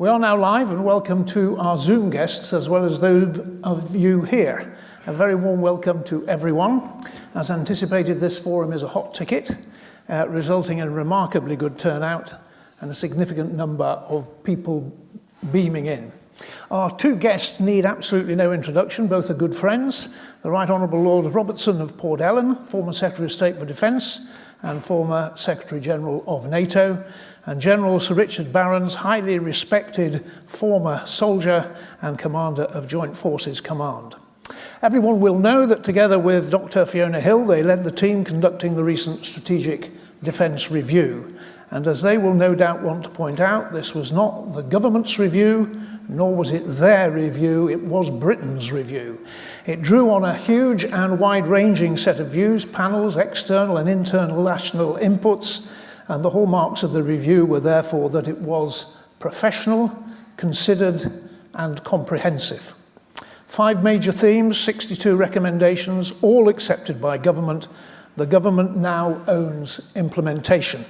We are now live, and welcome to our Zoom guests as well as those of you here. A very warm welcome to everyone. As anticipated, this forum is a hot ticket, resulting in a remarkably good turnout and a significant number of people beaming in. Our two guests need absolutely no introduction. Both are good friends. The Right Honourable Lord Robertson of Port Ellen, former Secretary of State for Defence and former Secretary General of NATO, and General Sir Richard Barrons, highly respected former soldier and commander of Joint Forces Command. Everyone will know that together with Dr. Fiona Hill, they led the team conducting the recent Strategic Defence Review. And as they will no doubt want to point out, this was not the government's review, nor was it their review, it was Britain's review. It drew on a huge and wide-ranging set of views, panels, external and internal national inputs, and the hallmarks of the review were therefore that it was professional, considered, and comprehensive. 5 major themes, 62 recommendations, all accepted by government. The government now owns implementation.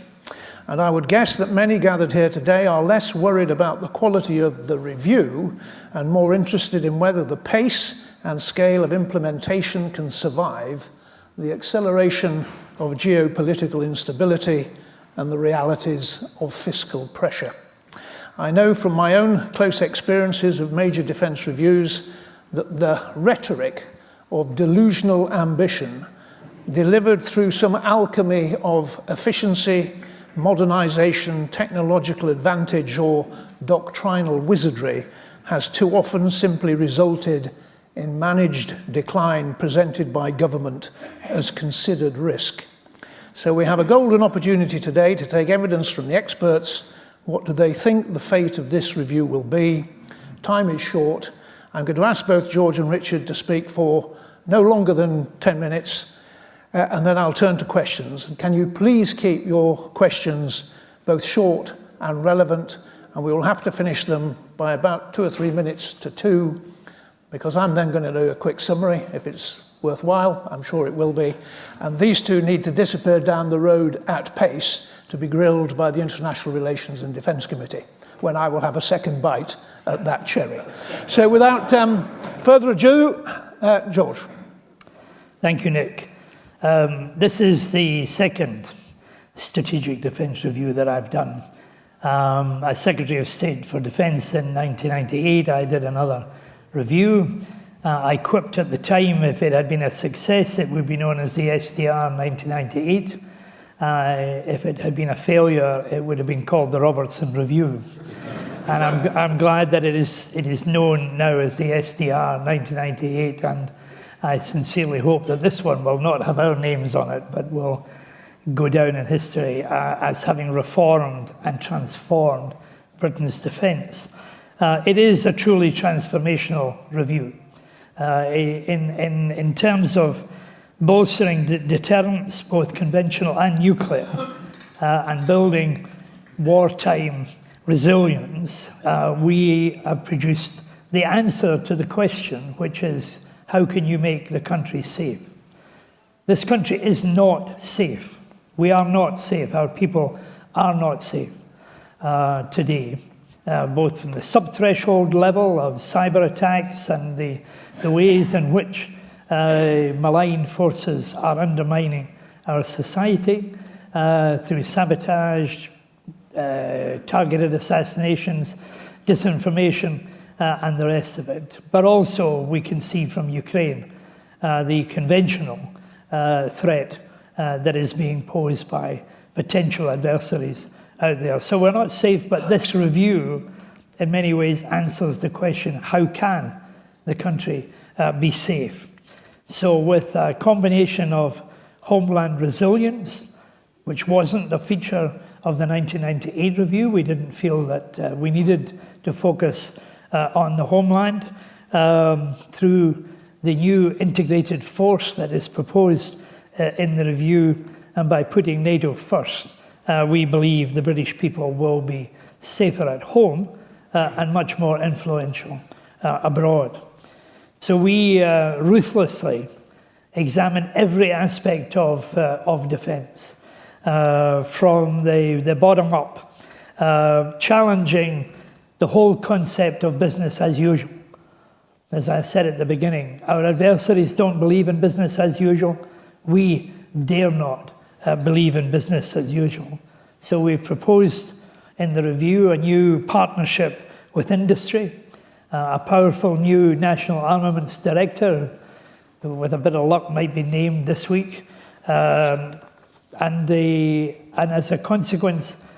And I would guess that many gathered here today are less worried about the quality of the review and more interested in whether the pace and scale of implementation can survive the acceleration of geopolitical instability and the realities of fiscal pressure. I know from my own close experiences of major defence reviews that the rhetoric of delusional ambition, delivered through some alchemy of efficiency, modernisation, technological advantage, or doctrinal wizardry, has too often simply resulted in managed decline presented by government as considered risk. So we have a golden opportunity today to take evidence from the experts. What do they think the fate of this review will be? Time is short. I'm going to ask both George and Richard to speak for no longer than 10 minutes, and then I'll turn to questions. And can you please keep your questions both short and relevant, and we will have to finish them by about 2 or 3 minutes to 2, because I'm then going to do a quick summary if it's worthwhile. I'm sure it will be. And these two need to disappear down the road at pace to be grilled by the International Relations and Defence Committee, when I will have a second bite at that cherry. So without further ado, George. Thank you, Nick. This is the second Strategic Defence Review that I've done. As Secretary of State for Defence in 1998, I did another review. I quipped at the time, if it had been a success, it would be known as the SDR 1998. If it had been a failure, it would have been called the Robertson Review. And I'm glad that it is known now as the SDR 1998, and I sincerely hope that this one will not have our names on it, but will go down in history as having reformed and transformed Britain's defence. It is a truly transformational review. In terms of bolstering deterrence, both conventional and nuclear, and building wartime resilience, we have produced the answer to the question, which is, how can you make the country safe? This country is not safe. We are not safe. Our people are not safe today, both from the sub-threshold level of cyber attacks and the ways in which malign forces are undermining our society through sabotage, targeted assassinations, disinformation, and the rest of it. But also we can see from Ukraine the conventional threat that is being posed by potential adversaries out there. So we're not safe, but this review in many ways answers the question, how can the country be safe? So with a combination of homeland resilience, which wasn't a feature of the 1998 review, we didn't feel that we needed to focus on the homeland, through the new integrated force that is proposed in the review, and by putting NATO first, we believe the British people will be safer at home and much more influential abroad. So we ruthlessly examine every aspect of defence, from the bottom up, challenging the whole concept of business as usual. As I said at the beginning, our adversaries don't believe in business as usual. We dare not believe in business as usual. So we've proposed in the review a new partnership with industry, a powerful new National Armaments Director, who with a bit of luck might be named this week. And as a consequence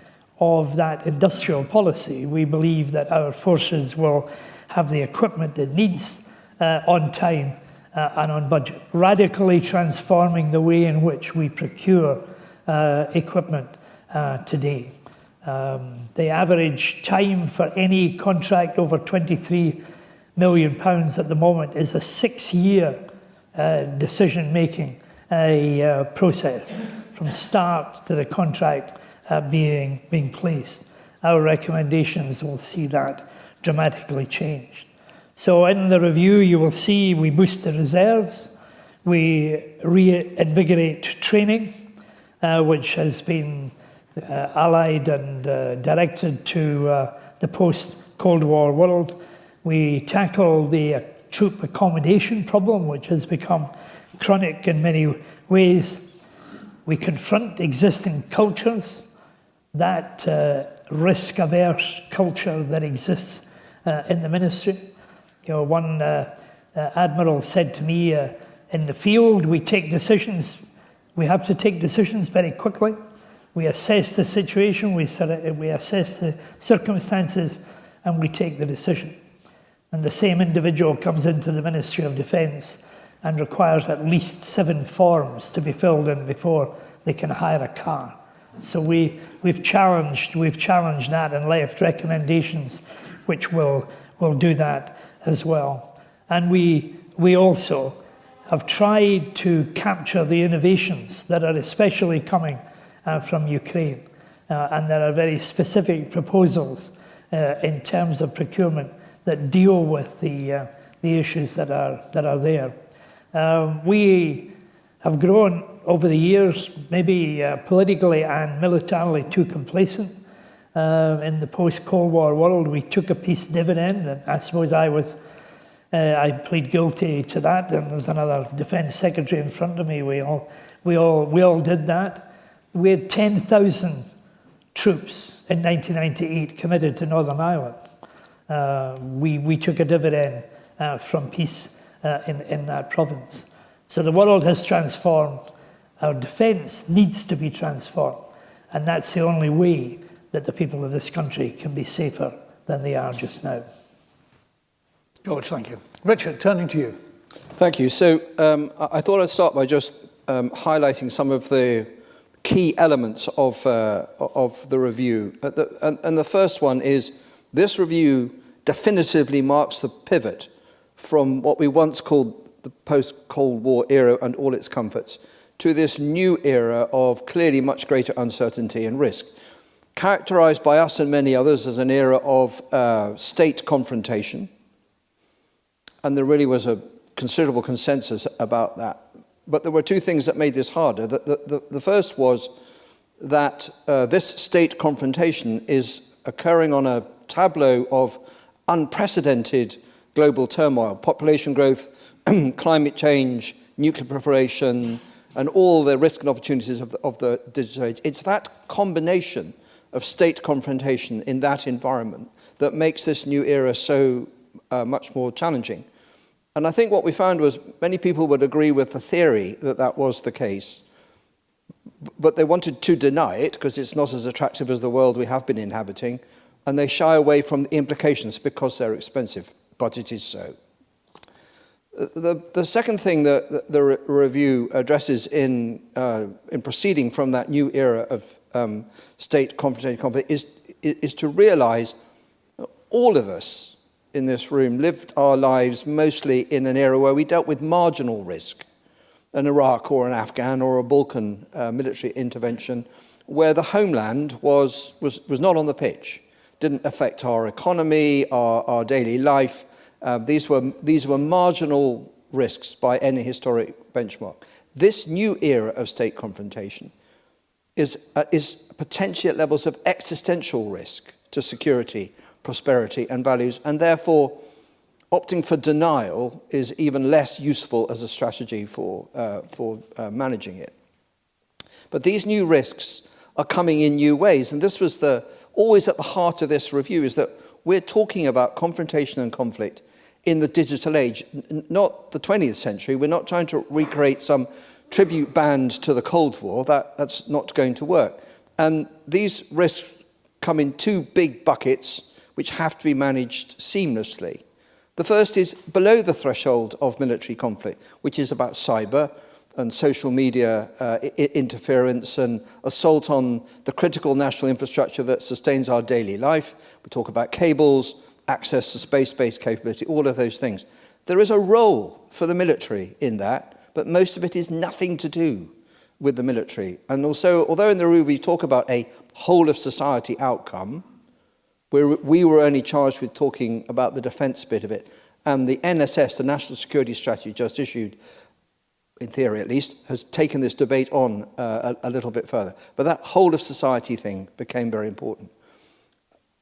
of that industrial policy, we believe that our forces will have the equipment it needs on time and on budget, radically transforming the way in which we procure equipment today. The average time for any contract over £23 million at the moment is a 6-year decision-making process from start to the contract being placed. Our recommendations will see that dramatically changed. So in the review, you will see we boost the reserves, we reinvigorate training, which has been allied and directed to the post-Cold War world. We tackle the troop accommodation problem, which has become chronic in many ways. We confront existing cultures, that risk-averse culture that exists in the ministry. You know, one admiral said to me, in the field, we take decisions. We have to take decisions very quickly. We assess the situation, we assess the circumstances, and we take the decision. And the same individual comes into the Ministry of Defence and requires at least 7 forms to be filled in before they can hire a car. So we've challenged that and left recommendations which will do that as well. And we also have tried to capture the innovations that are especially coming from Ukraine. And there are very specific proposals in terms of procurement that deal with the issues that are there. We have grown over the years, maybe politically and militarily too complacent. In the post-Cold War world, we took a peace dividend, and I suppose I plead guilty to that. And there's another defence secretary in front of me. We all did that. We had 10,000 troops in 1998 committed to Northern Ireland. We took a dividend from peace in that province. So the world has transformed. Our defence needs to be transformed. And that's the only way that the people of this country can be safer than they are just now. George, thank you. Richard, turning to you. Thank you. So I thought I'd start by just highlighting some of the key elements of the review. And the first one is this review definitively marks the pivot from what we once called the post-Cold War era and all its comforts to this new era of clearly much greater uncertainty and risk, characterized by us and many others as an era of state confrontation. And there really was a considerable consensus about that. But there were two things that made this harder. The first was that this state confrontation is occurring on a tableau of unprecedented global turmoil, population growth, climate change, nuclear proliferation, and all the risks and opportunities of the digital age. It's that combination of state confrontation in that environment that makes this new era so much more challenging. And I think what we found was many people would agree with the theory that that was the case, but they wanted to deny it because it's not as attractive as the world we have been inhabiting, and they shy away from the implications because they're expensive, but it is so. The second thing that the review addresses in proceeding from that new era of state confrontation is to realize all of us in this room lived our lives mostly in an era where we dealt with marginal risk, an Iraq or an Afghan or a Balkan military intervention, where the homeland was not on the pitch, didn't affect our economy, our daily life. These were marginal risks by any historic benchmark. This new era of state confrontation is potentially at levels of existential risk to security prosperity and values, and therefore opting for denial is even less useful as a strategy for managing it. But these new risks are coming in new ways, and this was always at the heart of this review, is that we're talking about confrontation and conflict in the digital age, not the 20th century. We're not trying to recreate some tribute band to the Cold War. That's not going to work. And these risks come in two big buckets which have to be managed seamlessly. The first is below the threshold of military conflict, which is about cyber and social media interference and assault on the critical national infrastructure that sustains our daily life. We talk about cables, access to space-based capability, all of those things. There is a role for the military in that, but most of it is nothing to do with the military. And also, although in the review we talk about a whole-of-society outcome, we were only charged with talking about the defence bit of it. And the NSS, the National Security Strategy just issued, in theory at least, has taken this debate on a little bit further. But that whole-of-society thing became very important.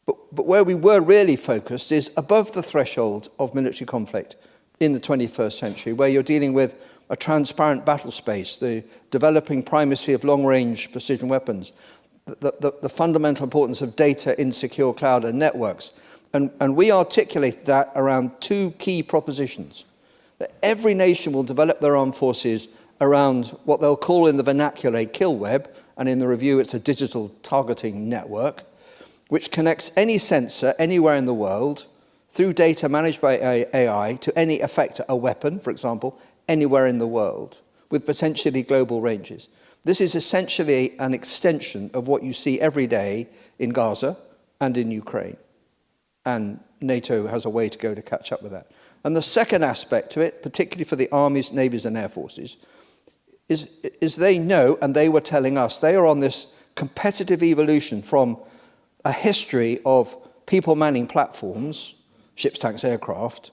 But where we were really focused is above the threshold of military conflict in the 21st century, where you're dealing with a transparent battle space, the developing primacy of long-range precision weapons, the fundamental importance of data in secure cloud and networks. And we articulated that around two key propositions. That every nation will develop their armed forces around what they'll call in the vernacular a kill web, and in the review it's a digital targeting network, which connects any sensor anywhere in the world through data managed by AI to any effector, a weapon, for example, anywhere in the world, with potentially global ranges. This is essentially an extension of what you see every day in Gaza and in Ukraine. And NATO has a way to go to catch up with that. And the second aspect to it, particularly for the armies, navies and air forces, is they know, and they were telling us, they are on this competitive evolution from a history of people manning platforms, ships, tanks, aircraft,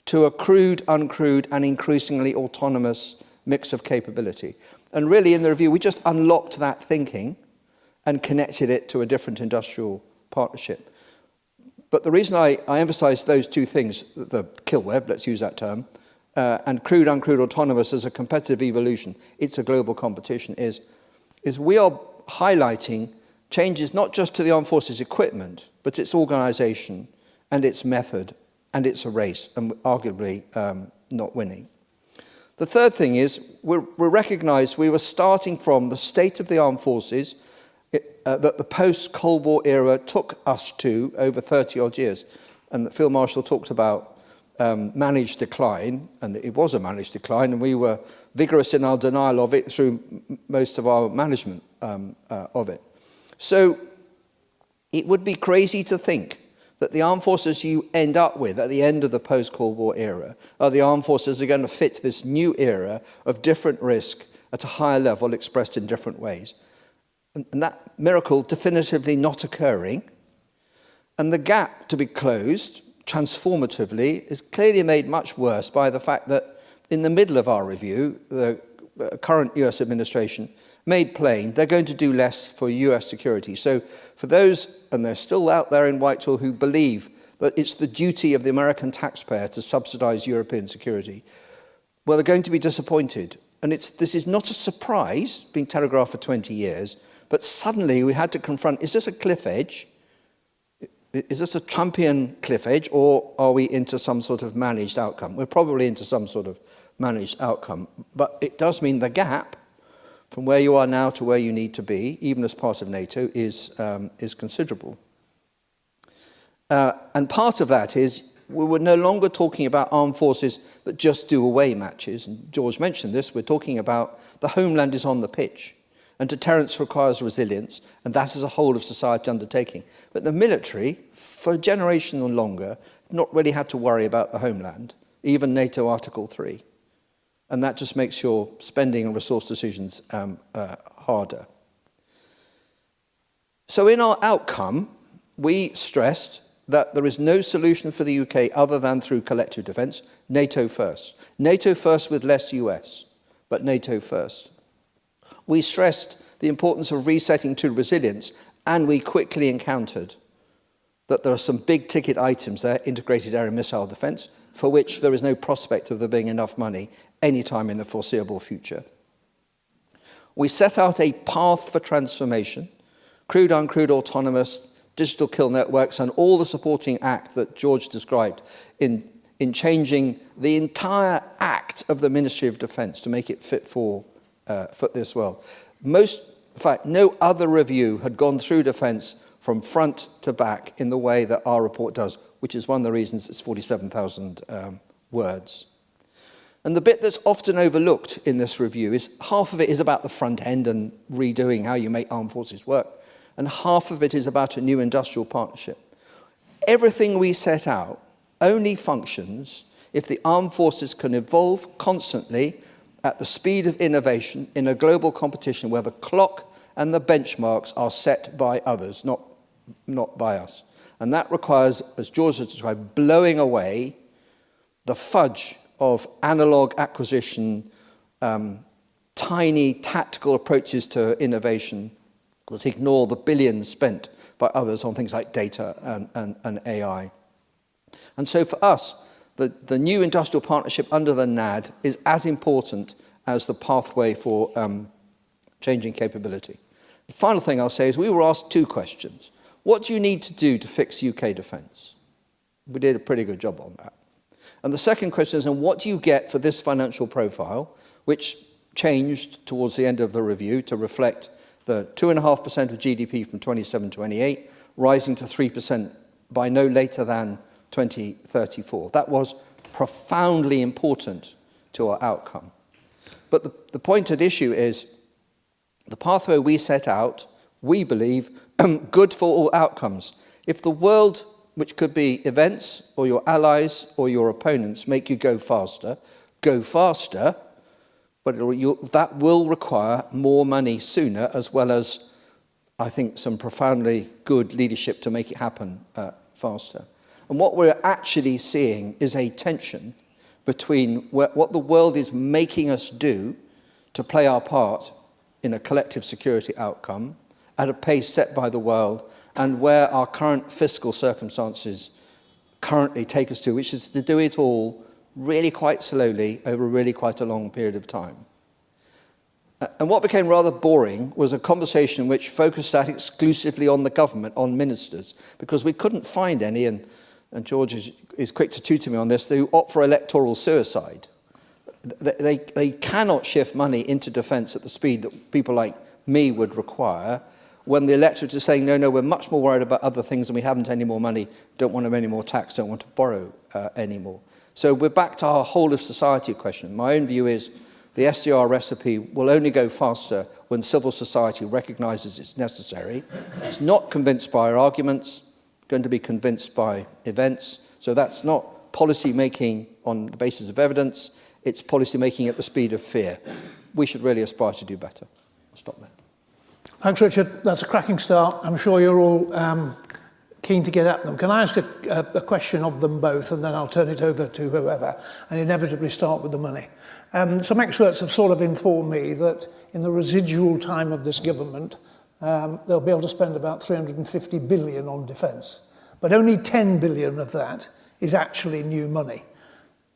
to a crewed, uncrewed, and increasingly autonomous mix of capability. And really, in the review, we just unlocked that thinking and connected it to a different industrial partnership. But the reason I emphasize those two things, the kill web, let's use that term, and crewed, uncrewed, autonomous as a competitive evolution, it's a global competition, is we are highlighting changes not just to the armed forces equipment, but its organization and its method, and it's a race, and arguably not winning. The third thing is we recognize we were starting from the state of the armed forces that the post-Cold War era took us to over 30-odd years. And Field Marshal talked about managed decline, and it was a managed decline, and we were vigorous in our denial of it through most of our management of it. So it would be crazy to think that the armed forces you end up with at the end of the post-Cold War era are the armed forces that are going to fit this new era of different risk at a higher level expressed in different ways. And that miracle definitively not occurring. And the gap to be closed transformatively is clearly made much worse by the fact that in the middle of our review, the current US administration made plain they're going to do less for US security. So for those, and they're still out there in Whitehall, who believe that it's the duty of the American taxpayer to subsidize European security, well, they're going to be disappointed. And this is not a surprise, being telegraphed for 20 years, but suddenly we had to confront, is this a cliff edge? Is this a Trumpian cliff edge, or are we into some sort of managed outcome? We're probably into some sort of managed outcome, but it does mean the gap from where you are now to where you need to be, even as part of NATO, is considerable. And part of that is we were no longer talking about armed forces that just do away matches. And George mentioned this. We're talking about the homeland is on the pitch. And deterrence requires resilience, and that is a whole of society undertaking. But the military, for a generation or longer, not really had to worry about the homeland, even NATO Article 3. And that just makes your spending and resource decisions harder. So in our outcome, we stressed that there is no solution for the UK other than through collective defence, NATO first. NATO first with less US, but NATO first. We stressed the importance of resetting to resilience, and we quickly encountered that there are some big ticket items there, integrated air and missile defence, for which there is no prospect of there being enough money anytime in the foreseeable future. We set out a path for transformation, crewed, uncrewed, autonomous, digital kill networks, and all the supporting act that George described in changing the entire act of the Ministry of Defence to make it fit for this world. In fact, no other review had gone through defence from front to back in the way that our report does, which is one of the reasons it's 47,000 words. And the bit that's often overlooked in this review is half of it is about the front end and redoing how you make armed forces work, and half of it is about a new industrial partnership. Everything we set out only functions if the armed forces can evolve constantly at the speed of innovation in a global competition where the clock and the benchmarks are set by others, not by us. And that requires, as George has described, blowing away the fudge of analog acquisition, tiny tactical approaches to innovation that ignore the billions spent by others on things like data and AI. And so for us, the new industrial partnership under the NAD is as important as the pathway for changing capability. The final thing I'll say is we were asked two questions. What do you need to do to fix UK defence? We did a pretty good job on that. And the second question is, and what do you get for this financial profile, which changed towards the end of the review to reflect the 2.5% of GDP from 27-28, rising to 3% by no later than 2034. That was profoundly important to our outcome. But the point at issue is the pathway we set out, we believe, good for all outcomes. If the world, which could be events or your allies or your opponents, make you go faster, but that will require more money sooner, as well as, I think, some profoundly good leadership to make it happen faster. And what we're actually seeing is a tension between what the world is making us do to play our part in a collective security outcome at a pace set by the world, and where our current fiscal circumstances currently take us to, which is to do it all really quite slowly over really quite a long period of time. And what became rather boring was a conversation which focused that exclusively on the government, on ministers, because we couldn't find any, and George is quick to tutor me on this, who opt for electoral suicide. They cannot shift money into defence at the speed that people like me would require, when the electorate is saying, no, we're much more worried about other things and we haven't any more money, don't want any more tax, don't want to borrow anymore. So we're back to our whole of society question. My own view is the SDR recipe will only go faster when civil society recognises it's necessary. It's not convinced by our arguments, going to be convinced by events. So that's not policy making on the basis of evidence, it's policy making at the speed of fear. We should really aspire to do better. I'll stop there. Thanks, Richard. That's a cracking start. I'm sure you're all keen to get at them. Can I ask a question of them both, and then I'll turn it over to whoever, and inevitably start with the money. Some experts have sort of informed me that in the residual time of this government, they'll be able to spend about 350 billion on defence. But only 10 billion of that is actually new money.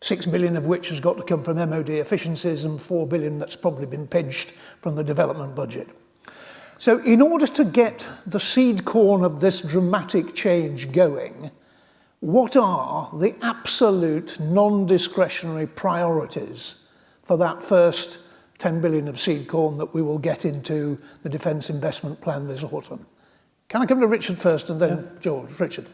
6 billion of which has got to come from MOD efficiencies, and 4 billion that's probably been pinched from the development budget. So in order to get the seed corn of this dramatic change going, what are the absolute non-discretionary priorities for that first 10 billion of seed corn that we will get into the Defence Investment Plan this autumn? Can I come to Richard first and then George? Richard.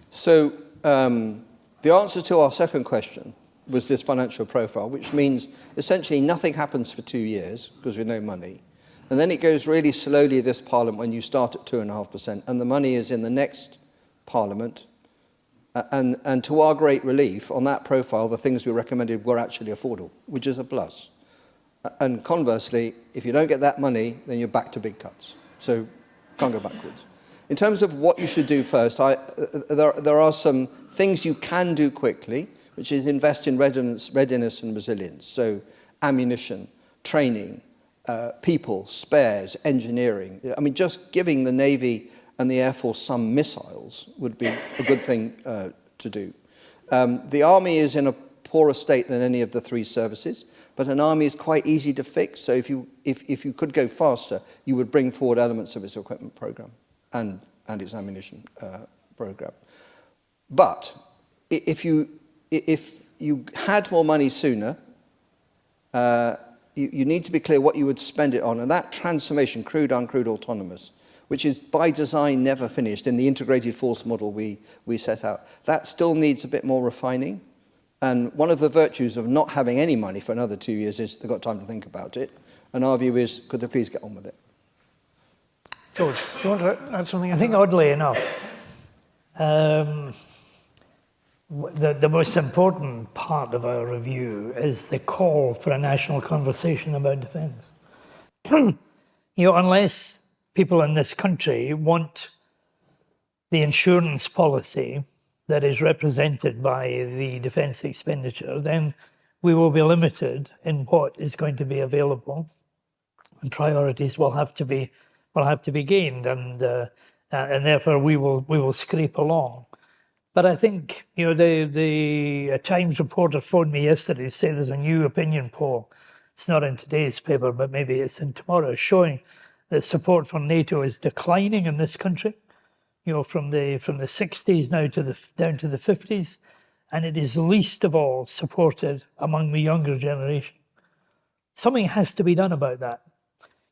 So the answer to our second question was this financial profile, which means essentially nothing happens for 2 years because we have no money. And then it goes really slowly this Parliament when you start at 2.5%, and the money is in the next Parliament. And to our great relief, on that profile, the things we recommended were actually affordable, which is a plus. And conversely, if you don't get that money, then you're back to big cuts. So can't go backwards. In terms of what you should do first, there are some things you can do quickly, which is invest in readiness and resilience. So ammunition, training, people, spares, engineering. I mean, just giving the Navy and the Air Force some missiles would be a good thing to do. The Army is in a poorer state than any of the three services, but an army is quite easy to fix. So if you could go faster, you would bring forward elements of its equipment program and its ammunition program. But if you had more money sooner, you need to be clear what you would spend it on. And that transformation, crewed, uncrewed, autonomous, which is by design never finished in the integrated force model we set out, that still needs a bit more refining. And one of the virtues of not having any money for another 2 years is they've got time to think about it. And our view is, could they please get on with it? George, do you want to add something? I think oddly enough, the most important part of our review is the call for a national conversation about defence. Unless people in this country want the insurance policy that is represented by the defence expenditure, then we will be limited in what is going to be available, and priorities will have to be gained, and therefore we will scrape along. But I think the Times reporter phoned me yesterday to say there's a new opinion poll. It's not in today's paper, but maybe it's in tomorrow, showing that support for NATO is declining in this country. From the 60s now down to the 50s, and it is least of all supported among the younger generation. Something has to be done about that.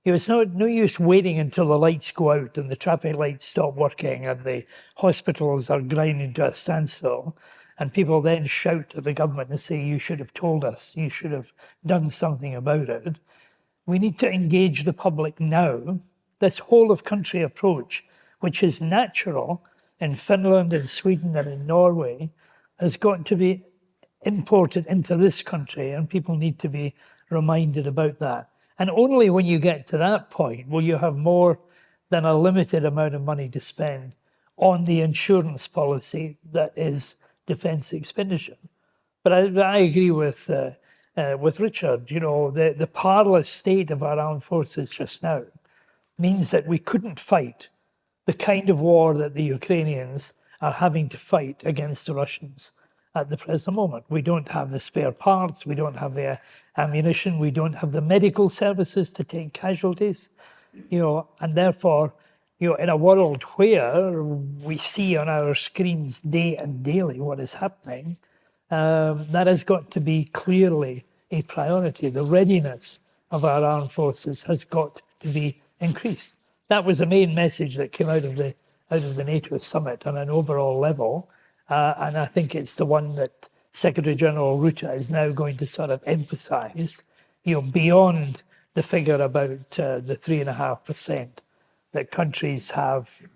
It's no use waiting until the lights go out and the traffic lights stop working and the hospitals are grinding to a standstill, and people then shout at the government and say, you should have told us, you should have done something about it. We need to engage the public now. This whole of country approach, which is natural in Finland, in Sweden, and in Norway, has got to be imported into this country, and people need to be reminded about that. And only when you get to that point will you have more than a limited amount of money to spend on the insurance policy that is defence expenditure. But I agree with Richard. The parlous state of our armed forces just now means that we couldn't fight the kind of war that the Ukrainians are having to fight against the Russians at the present moment. We don't have the spare parts, we don't have the ammunition, we don't have the medical services to take casualties, and therefore, in a world where we see on our screens day and daily what is happening, that has got to be clearly a priority. The readiness of our armed forces has got to be increased. That was the main message that came out of the NATO summit on an overall level, and I think it's the one that Secretary General Rutte is now going to sort of emphasise, beyond the figure about the 3.5% that countries have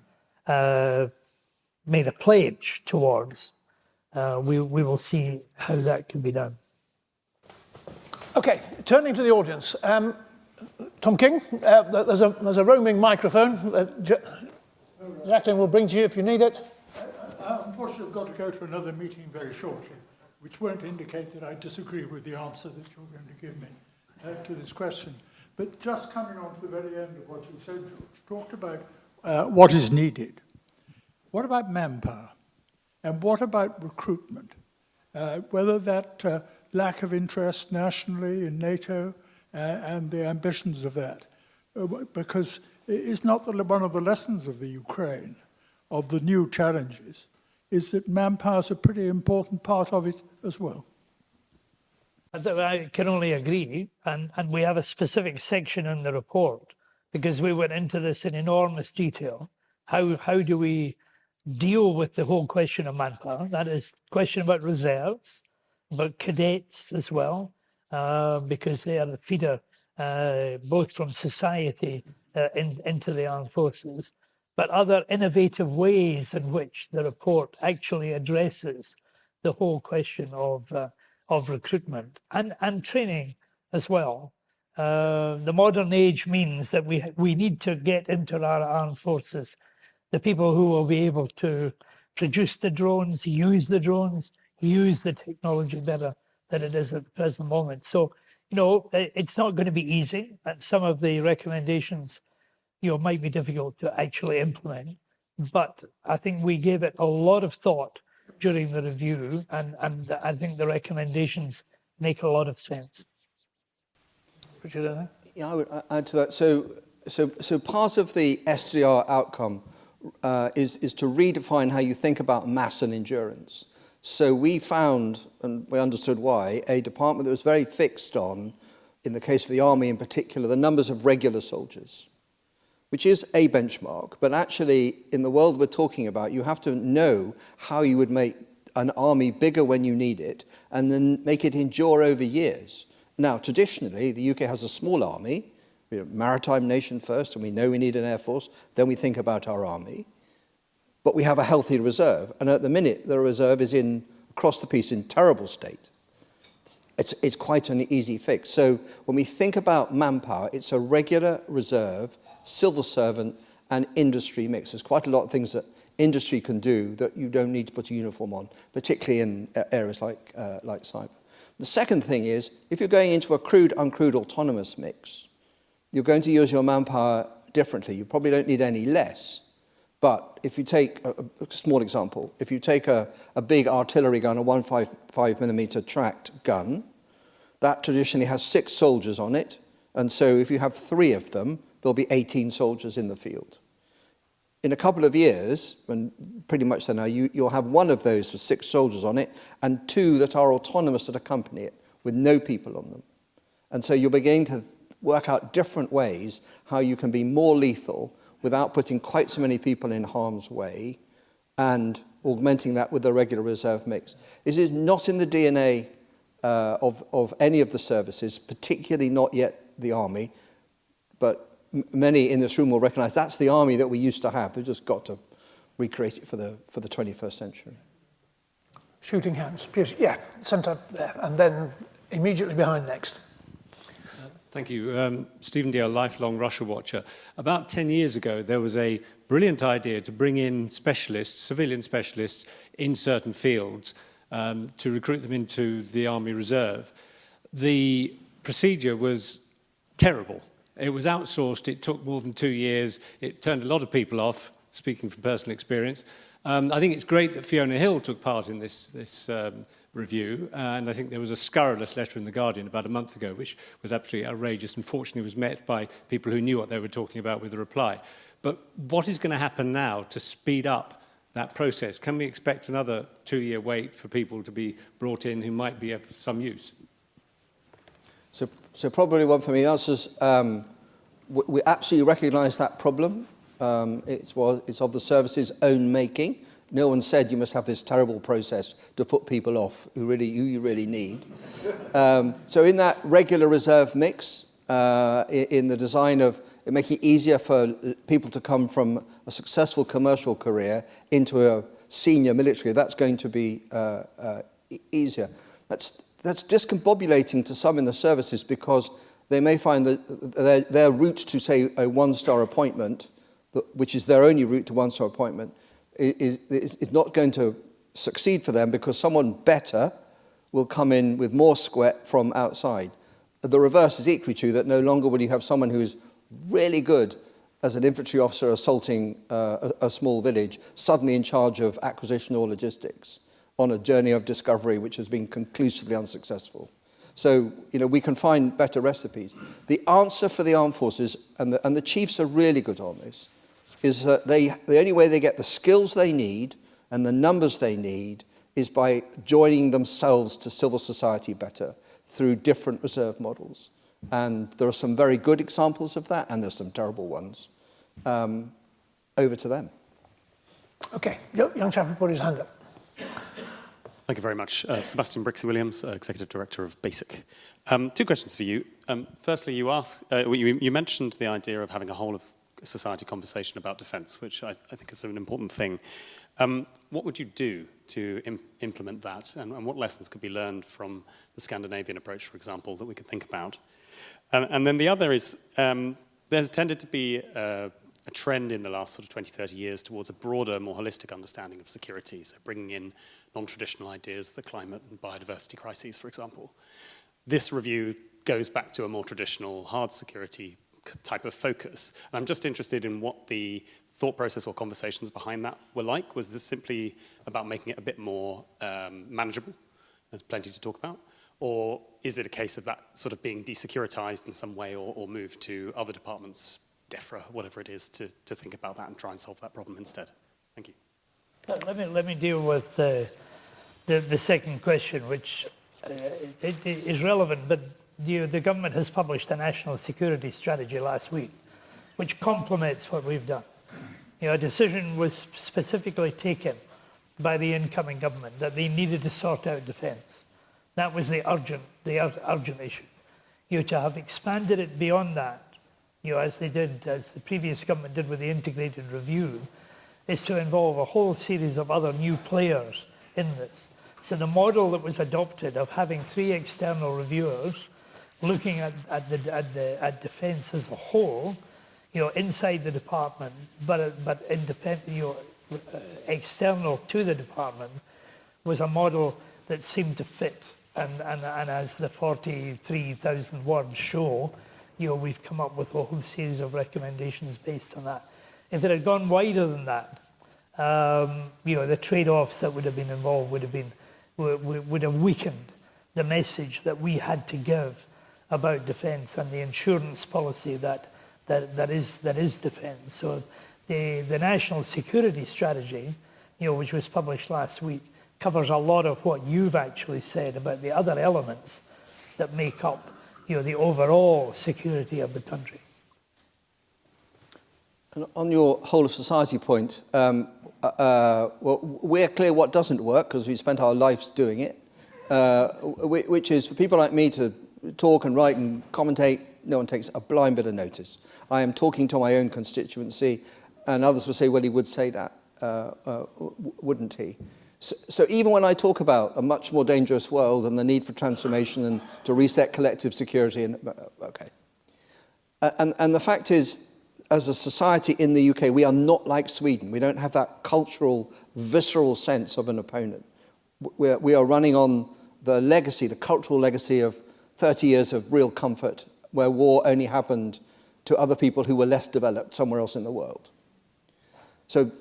made a pledge towards. We will see how that can be done. Okay, turning to the audience. Tom King, there's a roaming microphone. Jacqueline will bring to you if you need it. Unfortunately, I've got to go to another meeting very shortly, which won't indicate that I disagree with the answer that you're going to give me to this question. But just coming on to the very end of what you said, George, talked about what is needed. What about manpower? And what about recruitment? Whether that lack of interest nationally in NATO and the ambitions of that. Because it's not one of the lessons of the Ukraine, of the new challenges, is that manpower is a pretty important part of it as well. I can only agree, and we have a specific section in the report, because we went into this in enormous detail. How do we deal with the whole question of manpower? That is a question about reserves, about cadets as well, because they are the feeder both from society into the armed forces, but other innovative ways in which the report actually addresses the whole question of recruitment and training as well. The modern age means that we need to get into our armed forces the people who will be able to produce the drones, use the technology better than it is at the present moment. So, it's not going to be easy, and some of the recommendations, might be difficult to actually implement. but I think we gave it a lot of thought during the review, and I think the recommendations make a lot of sense. Richard, anything? Yeah, I would add to that. So part of the SDR outcome is to redefine how you think about mass and endurance. So we found, and we understood why, a department that was very fixed on, in the case of the army in particular, the numbers of regular soldiers, which is a benchmark. But actually, in the world we're talking about, you have to know how you would make an army bigger when you need it, and then make it endure over years. Now, traditionally, the UK has a small army. We're a maritime nation first, and we know we need an air force. Then we think about our army. But we have a healthy reserve. And at the minute, the reserve is across the piece in terrible state. It's quite an easy fix. So when we think about manpower, it's a regular reserve, civil servant, and industry mix. There's quite a lot of things that industry can do that you don't need to put a uniform on, particularly in areas like cyber. The second thing is, if you're going into a crewed, uncrewed, autonomous mix, you're going to use your manpower differently. You probably don't need any less. But if you take a small example, if you take a big artillery gun, a 155mm tracked gun, that traditionally has 6 soldiers on it. And so if you have 3 of them, there'll be 18 soldiers in the field. In a couple of years, when pretty much then you'll have 1 of those with 6 soldiers on it and 2 that are autonomous that accompany it with no people on them. And so you're beginning to work out different ways how you can be more lethal without putting quite so many people in harm's way and augmenting that with the regular reserve mix. This is not in the DNA of any of the services, particularly not yet the Army, but many in this room will recognise that's the Army that we used to have. We've just got to recreate it for the 21st century. Shooting hands. Please, yeah, centre there, and then immediately behind next. Thank you. Stephen Deal, lifelong Russia watcher. About 10 years ago, there was a brilliant idea to bring in specialists, civilian specialists, in certain fields to recruit them into the Army Reserve. The procedure was terrible. It was outsourced. It took more than 2 years. It turned a lot of people off, speaking from personal experience. I think it's great that Fiona Hill took part in this review, and I think there was a scurrilous letter in The Guardian about a month ago, which was absolutely outrageous and fortunately was met by people who knew what they were talking about with a reply. But what is going to happen now to speed up that process? Can we expect another 2-year wait for people to be brought in who might be of some use? So probably one for me. The answer is we absolutely recognise that problem. It's of the service's own making. No one said you must have this terrible process to put people off who you really need. So in that regular reserve mix, in the design of making it easier for people to come from a successful commercial career into a senior military, that's going to be easier. That's discombobulating to some in the services because they may find that their route to, say, a 1-star appointment, which is their only route to 1-star appointment, is not going to succeed for them because someone better will come in with more sweat from outside. The reverse is equally true, that no longer will you have someone who is really good as an infantry officer assaulting a small village, suddenly in charge of acquisition or logistics on a journey of discovery which has been conclusively unsuccessful. So, we can find better recipes. The answer for the armed forces, and the chiefs are really good on this, is that the only way they get the skills they need and the numbers they need is by joining themselves to civil society better through different reserve models. And there are some very good examples of that, and there's some terrible ones. Over to them. Okay, young chap who put his hand up. Thank you very much. Sebastian Brixey-Williams, Executive Director of BASIC. 2 questions for you. Firstly, you mentioned the idea of having a whole of society conversation about defence, which I think is an important thing. What would you do to implement that, and what lessons could be learned from the Scandinavian approach, for example, that we could think about? And then the other is, there's tended to be a trend in the last sort of 20, 30 years towards a broader, more holistic understanding of security, so bringing in non-traditional ideas, the climate and biodiversity crises, for example. This review goes back to a more traditional hard security type of focus. And I'm just interested in what the thought process or conversations behind that were like. Was this simply about making it a bit more manageable? There's plenty to talk about. Or is it a case of that sort of being desecuritized in some way or moved to other departments, DEFRA, whatever it is, to think about that and try and solve that problem instead? Thank you. Let me deal with the second question, which it is relevant, but the government has published a national security strategy last week, which complements what we've done. A decision was specifically taken by the incoming government that they needed to sort out defence. That was the urgent issue. To have expanded it beyond that, as the previous government did with the integrated review, is to involve a whole series of other new players in this. So the model that was adopted of having 3 external reviewers looking at defence as a whole, inside the department, but independent, external to the department, was a model that seemed to fit. And as the 43,000 words show, we've come up with a whole series of recommendations based on that. If it had gone wider than that, the trade-offs that would have been involved would have weakened the message that we had to give about defence and the insurance policy that is defence. So the national security strategy, which was published last week, covers a lot of what you've actually said about the other elements that make up, the overall security of the country. And on your whole of society point, well, we're clear what doesn't work because we spent our lives doing it, which is for people like me to talk and write and commentate. No one takes a blind bit of notice. I am talking to my own constituency, and others will say, well, he would say that, wouldn't he? So even when I talk about a much more dangerous world and the need for transformation and to reset collective security, and the fact is, as a society in the UK, we are not like Sweden. We don't have that cultural, visceral sense of an opponent. We are running on the legacy, the cultural legacy of 30 years of real comfort, where war only happened to other people who were less developed somewhere else in the world. So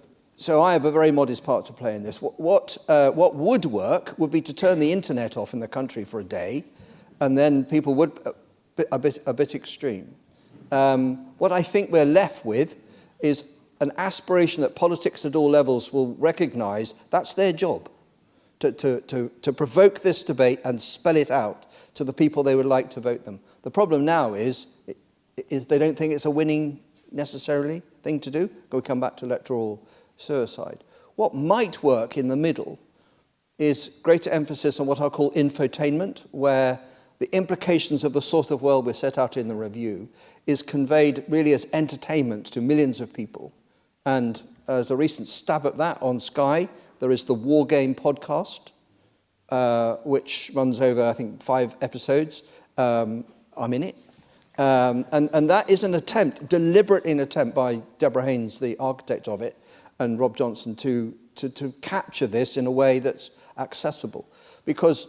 I have a very modest part to play in this. What would work would be to turn the internet off in the country for a day, and then people would a bit extreme. What I think we're left with is an aspiration that politics at all levels will recognise that's their job, to provoke this debate and spell it out to the people they would like to vote them. The problem now is they don't think it's a winning, necessarily, thing to do. We come back to electoral suicide. What might work in the middle is greater emphasis on what I'll call infotainment, where the implications of the sort of world we set out in the review is conveyed really as entertainment to millions of people. And as a recent stab at that on Sky, there is the War Game podcast, which runs over, I think, 5 episodes. I'm in it. And that is an attempt, deliberately an attempt by Deborah Haynes, the architect of it, and Rob Johnson to capture this in a way that's accessible. Because,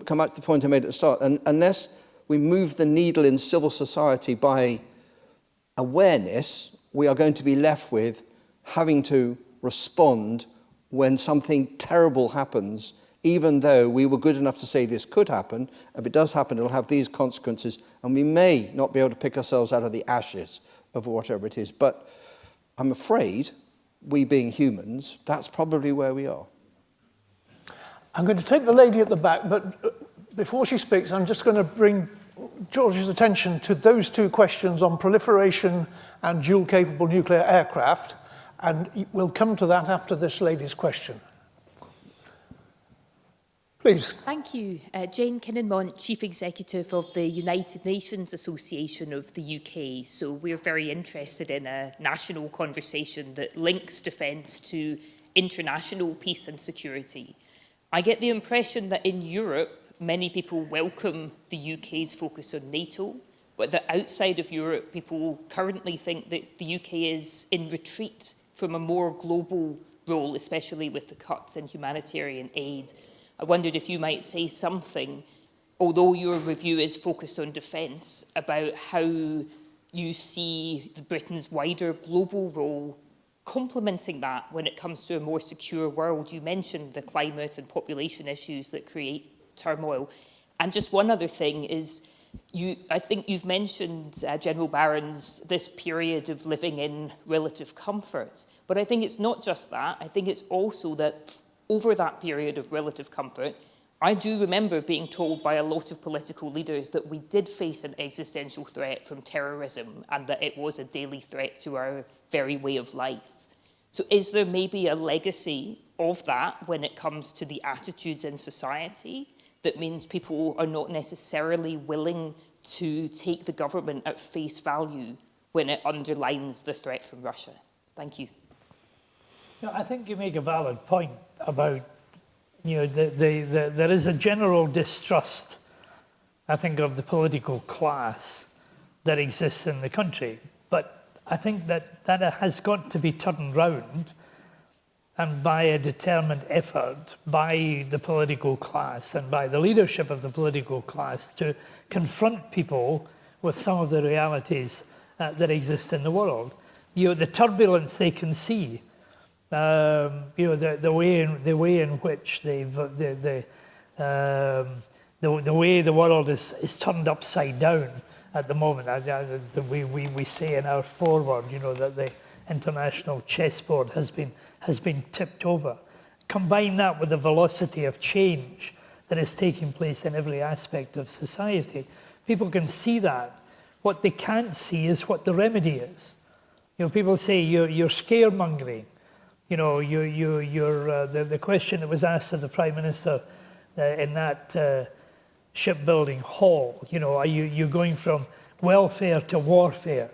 come back to the point I made at the start, unless we move the needle in civil society by awareness, we are going to be left with having to respond when something terrible happens, even though we were good enough to say this could happen. If it does happen, it'll have these consequences, and we may not be able to pick ourselves out of the ashes of whatever it is. But I'm afraid, we being humans, that's probably where we are. I'm going to take the lady at the back, but before she speaks, I'm just going to bring George's attention to those 2 questions on proliferation and dual-capable nuclear aircraft, and we'll come to that after this lady's question. Please. Thank you. Jane Kinnanmont, Chief Executive of the United Nations Association of the UK. So we're very interested in a national conversation that links defence to international peace and security. I get the impression that in Europe, many people welcome the UK's focus on NATO, but that outside of Europe, people currently think that the UK is in retreat from a more global role, especially with the cuts in humanitarian aid. I wondered if you might say something, although your review is focused on defence, about how you see Britain's wider global role complementing that when it comes to a more secure world. You mentioned the climate and population issues that create turmoil. And just one other thing is, I think you've mentioned, General Barrons, this period of living in relative comfort. But I think it's not just that. I think it's also that over that period of relative comfort, I do remember being told by a lot of political leaders that we did face an existential threat from terrorism and that it was a daily threat to our very way of life. So is there maybe a legacy of that when it comes to the attitudes in society that means people are not necessarily willing to take the government at face value when it underlines the threat from Russia? Thank you. No, I think you make a valid point about, there is a general distrust, I think, of the political class that exists in the country. But I think that has got to be turned round, and by a determined effort by the political class and by the leadership of the political class to confront people with some of the realities that exist in the world. The turbulence they can see, the way in which the way the world is turned upside down at the moment. We say in our foreword, that the international chessboard has been tipped over. Combine that with the velocity of change that is taking place in every aspect of society. People can see that. What they can't see is what the remedy is. People say you're scaremongering. The question that was asked of the Prime Minister in that shipbuilding hall, are you going from welfare to warfare?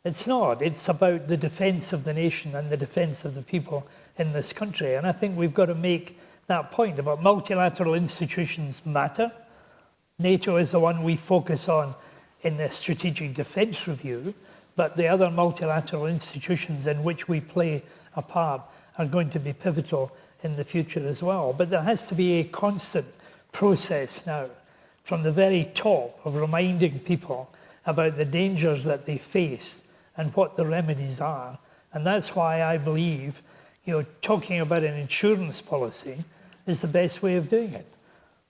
It's not. It's about the defence of the nation and the defence of the people in this country. And I think we've got to make that point about multilateral institutions matter. NATO is the one we focus on in the strategic defence review, but the other multilateral institutions in which we play a part are going to be pivotal in the future as well. But there has to be a constant process now from the very top of reminding people about the dangers that they face and what the remedies are. And that's why I believe, talking about an insurance policy is the best way of doing it.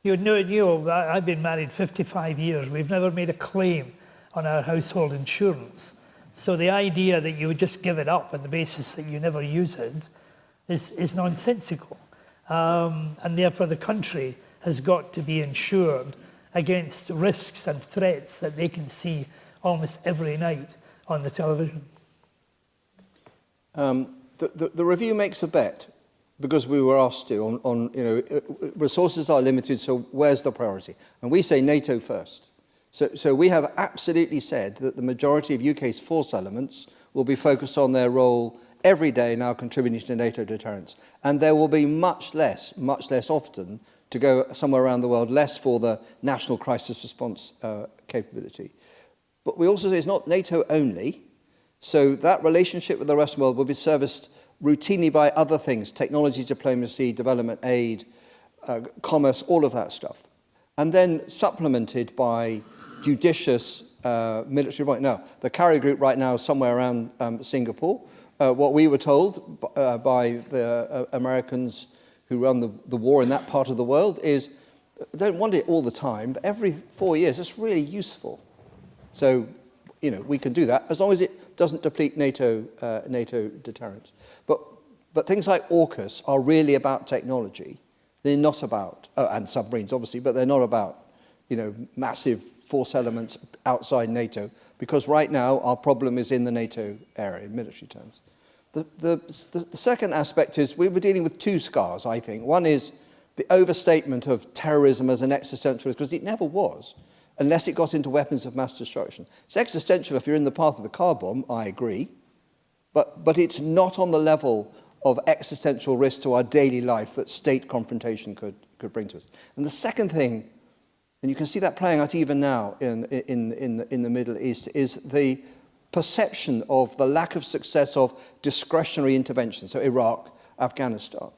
I've been married 55 years. We've never made a claim on our household insurance. So the idea that you would just give it up on the basis that you never use it is nonsensical. And therefore the country has got to be insured against risks and threats that they can see almost every night on the television. The review makes a bet, because we were asked to, on resources are limited, so where's the priority? And we say NATO first. So we have absolutely said that the majority of UK's force elements will be focused on their role every day now contributing to NATO deterrence. And there will be much less often to go somewhere around the world, less for the national crisis response capability. But we also say it's not NATO only. So that relationship with the rest of the world will be serviced routinely by other things: technology, diplomacy, development aid, commerce, all of that stuff. And then supplemented by judicious military right now. The carrier group right now is somewhere around Singapore. What we were told by the Americans who run the war in that part of the world is, don't want it all the time, but every 4 years, it's really useful. So, we can do that as long as it doesn't deplete NATO deterrence. But things like AUKUS are really about technology. They're not about, and submarines obviously, but they're not about, massive force elements outside NATO, because right now our problem is in the NATO area, in military terms. The second aspect is we were dealing with two scars, I think. One is the overstatement of terrorism as an existential risk, because it never was, unless it got into weapons of mass destruction. It's existential if you're in the path of the car bomb, I agree, but it's not on the level of existential risk to our daily life that state confrontation could bring to us. And the second thing, and you can see that playing out even now in the Middle East, is the perception of the lack of success of discretionary intervention. So Iraq, Afghanistan,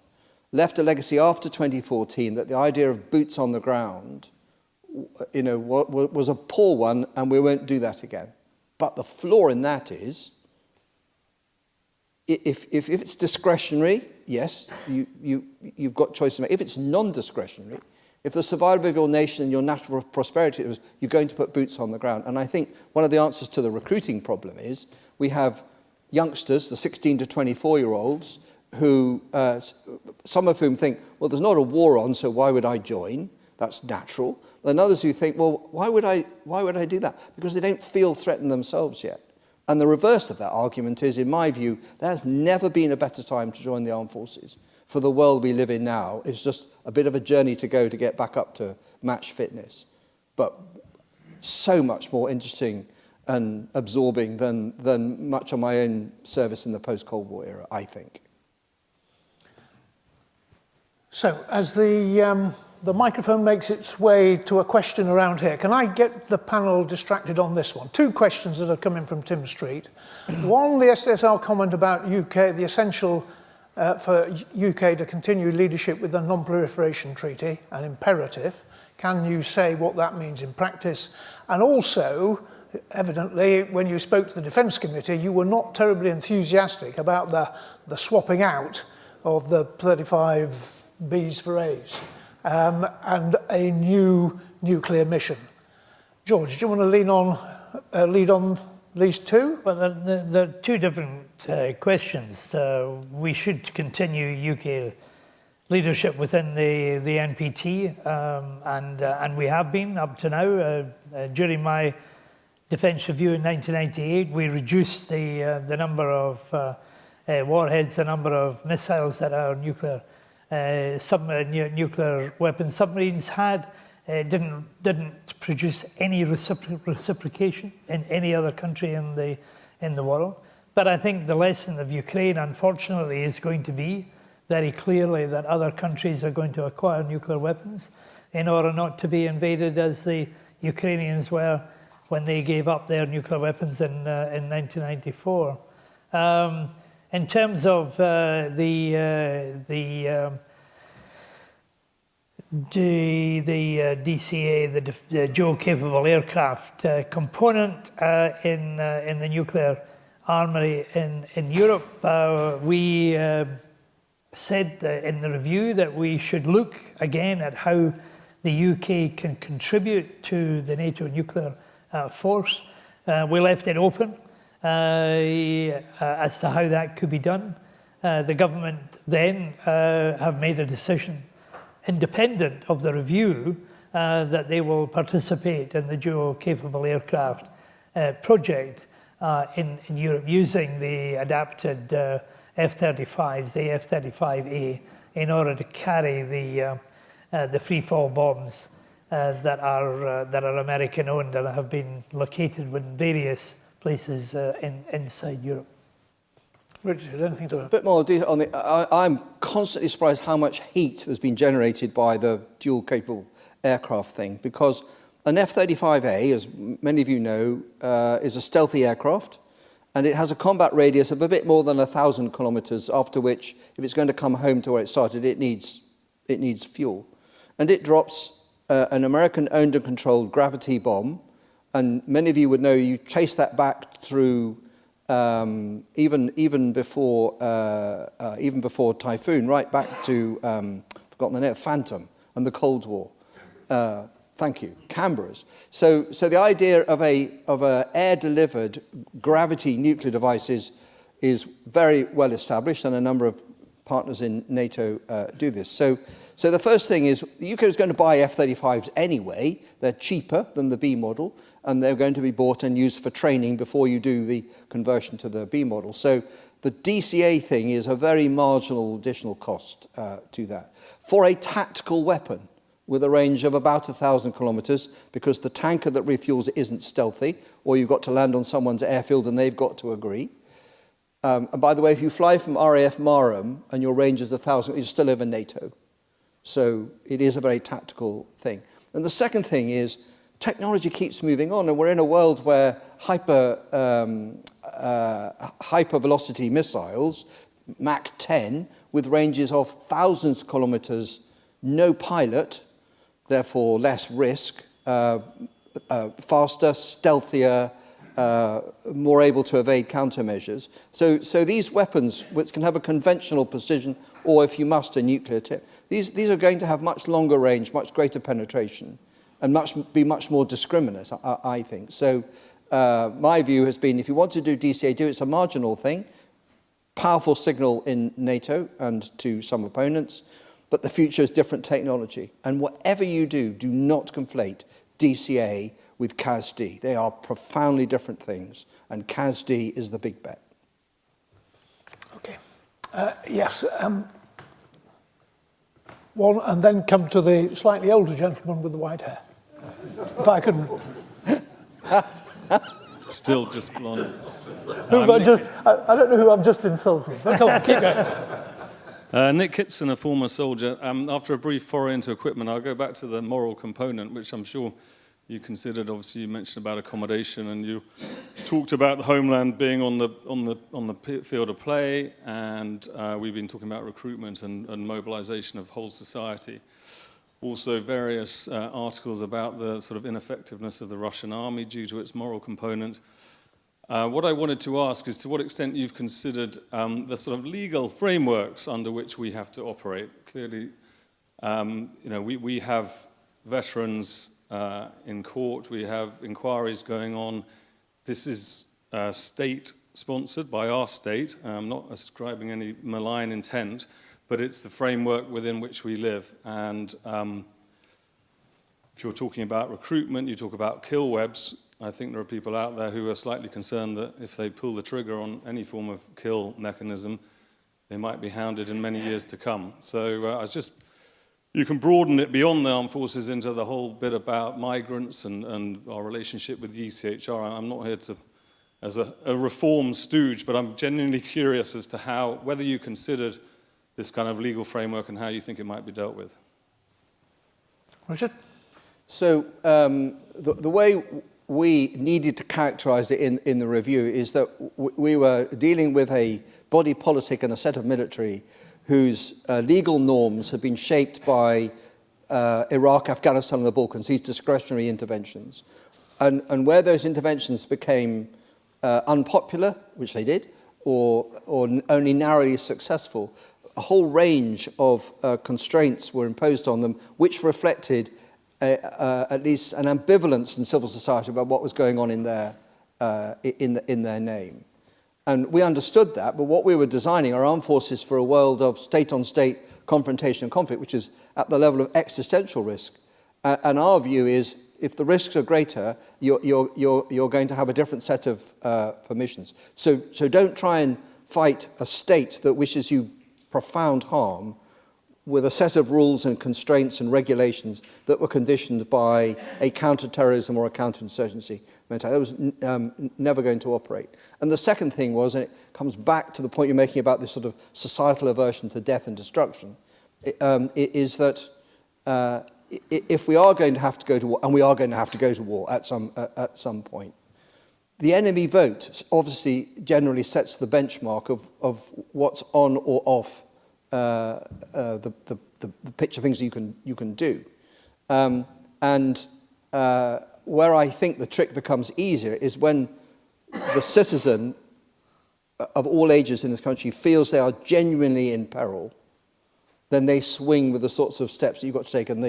left a legacy after 2014 that the idea of boots on the ground, was a poor one, and we won't do that again. But the flaw in that is, if it's discretionary, yes, you've got choice to make. If it's non-discretionary, if the survival of your nation and your national prosperity, you're going to put boots on the ground. And I think one of the answers to the recruiting problem is we have youngsters, the 16 to 24-year-olds, who, some of whom think, well, there's not a war on, so why would I join? That's natural. And others who think, well, why would I do that? Because they don't feel threatened themselves yet. And the reverse of that argument is, in my view, there's never been a better time to join the armed forces. For the world we live in now, it's just a bit of a journey to go to get back up to match fitness. But so much more interesting and absorbing than much of my own service in the post-Cold War era, I think. So, as the microphone makes its way to a question around here, can I get the panel distracted on this one? Two questions that are coming from Tim Street. One, the SSR comment about UK, the essential for UK to continue leadership with the Non-Proliferation Treaty, an imperative. Can you say what that means in practice? And also, evidently, when you spoke to the Defence Committee, you were not terribly enthusiastic about the swapping out of the 35 Bs for As and a new nuclear mission. George, do you want to lead on these two? Well, there are two different questions. We should continue UK leadership within the NPT, and we have been up to now. During my defence review in 1998, we reduced the number of warheads, the number of missiles that our nuclear weapon submarines had. Didn't produce any reciprocation in any other country in the world. But I think the lesson of Ukraine, unfortunately, is going to be very clearly that other countries are going to acquire nuclear weapons in order not to be invaded as the Ukrainians were when they gave up their nuclear weapons in 1994. In terms of the DCA, the dual-capable aircraft component in the nuclear armory in Europe, we said in the review that we should look again at how the UK can contribute to the NATO nuclear force. We left it open as to how that could be done. The government then have made a decision independent of the review that they will participate in the dual-capable aircraft project in Europe using the adapted F-35s, the F-35A, in order to carry the free-fall bombs that are American-owned and have been located in various places inside Europe. Richard, anything to add? A bit more detail on I'm constantly surprised how much heat has been generated by the dual-capable aircraft thing, because an F-35A, as many of you know, is a stealthy aircraft, and it has a combat radius of a bit more than 1,000 kilometres, after which, if it's going to come home to where it started, it needs fuel. And it drops an American-owned and controlled gravity bomb, and many of you would know you trace that back through even before Typhoon, right back to forgotten the name, Phantom and the Cold War. Thank you, Canberra's. So the idea of a air-delivered gravity nuclear device is very well established, and a number of partners in NATO do this. So the first thing is the UK is going to buy F-35s anyway. They're cheaper than the B model, and they're going to be bought and used for training before you do the conversion to the B model. So the DCA thing is a very marginal additional cost to that. For a tactical weapon with a range of about 1,000 kilometres, because the tanker that refuels it isn't stealthy, or you've got to land on someone's airfield and they've got to agree. And by the way, if you fly from RAF Marham and your range is 1,000, you still live in NATO. So it is a very tactical thing. And the second thing is technology keeps moving on, and we're in a world where hypervelocity missiles, Mach 10, with ranges of thousands of kilometres, no pilot, therefore less risk, faster, stealthier, more able to evade countermeasures. So these weapons, which can have a conventional precision, or if you must, a nuclear tip, these are going to have much longer range, much greater penetration, and be much more discriminate, I think. So my view has been, if you want to do DCA, do it. It's a marginal thing, powerful signal in NATO and to some opponents, but the future is different technology. And whatever you do, do not conflate DCA with CASD. They are profoundly different things, and CASD is the big bet. Okay. Yes. One, and then come to the slightly older gentleman with the white hair. If I can. Still just blonde. I don't know who I've just insulted, but come on, keep going. Nick Kitson, a former soldier. After a brief foray into equipment, I'll go back to the moral component, which I'm sure you considered. Obviously, you mentioned about accommodation, and you talked about the homeland being on the field of play, and we've been talking about recruitment and mobilization of whole society. Also, various articles about the sort of ineffectiveness of the Russian army due to its moral component. What I wanted to ask is to what extent you've considered the sort of legal frameworks under which we have to operate. Clearly, we have veterans in court, we have inquiries going on. This is state-sponsored by our state. I'm not ascribing any malign intent, but it's the framework within which we live. And if you're talking about recruitment, you talk about kill webs. I think there are people out there who are slightly concerned that if they pull the trigger on any form of kill mechanism, they might be hounded in many years to come. So you can broaden it beyond the armed forces into the whole bit about migrants and our relationship with the ECHR. I'm not here as a reform stooge, but I'm genuinely curious as to whether you considered this kind of legal framework and how you think it might be dealt with. Richard? So the way we needed to characterize it in the review is that we were dealing with a body politic and a set of military whose legal norms have been shaped by Iraq, Afghanistan, and the Balkans, these discretionary interventions. And where those interventions became unpopular, which they did, or only narrowly successful, a whole range of constraints were imposed on them, which reflected at least an ambivalence in civil society about what was going on in their name. And we understood that, but what we were designing are armed forces for a world of state-on-state confrontation and conflict, which is at the level of existential risk. And our view is, if the risks are greater, you're going to have a different set of permissions. So don't try and fight a state that wishes you profound harm with a set of rules and constraints and regulations that were conditioned by a counter-terrorism or a counter-insurgency mentality. That was never going to operate. And the second thing was, and it comes back to the point you're making about this sort of societal aversion to death and destruction, is that if we are going to have to go to war, and we are going to have to go to war at some point, the enemy vote obviously generally sets the benchmark of what's on or off the pitch of things you can do. Where I think the trick becomes easier is when the citizen of all ages in this country feels they are genuinely in peril, then they swing with the sorts of steps that you've got to take, and